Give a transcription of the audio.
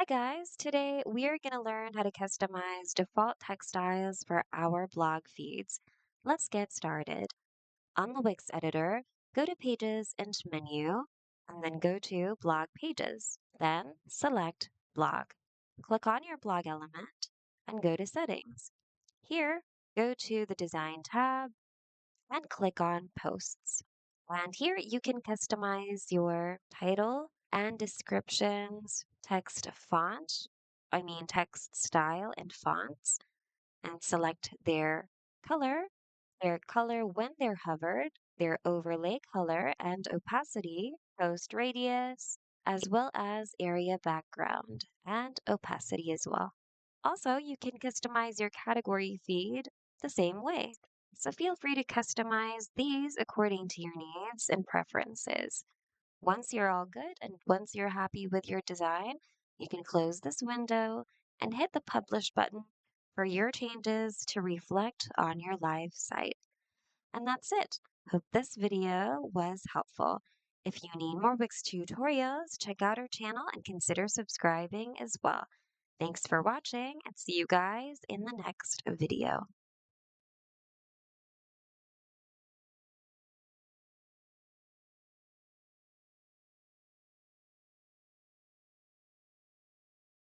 Hi guys, today we are going to learn how to customize default text styles for our blog feeds. Let's get started. On the Wix editor, go to Pages and Menu, and then go to Blog Pages. Then select Blog. Click on your blog element and go to Settings. Here, go to the Design tab and click on Posts. And here you can customize your title and descriptions, text style and fonts, and select their color when they're hovered, their overlay color and opacity, post radius, as well as area background and opacity as well. Also, you can customize your category feed the same way. So feel free to customize these according to your needs and preferences. Once you're all good and once you're happy with your design, you can close this window and hit the publish button for your changes to reflect on your live site. And that's it. Hope this video was helpful. If you need more Wix tutorials, check out our channel and consider subscribing as well. Thanks for watching and see you guys in the next video.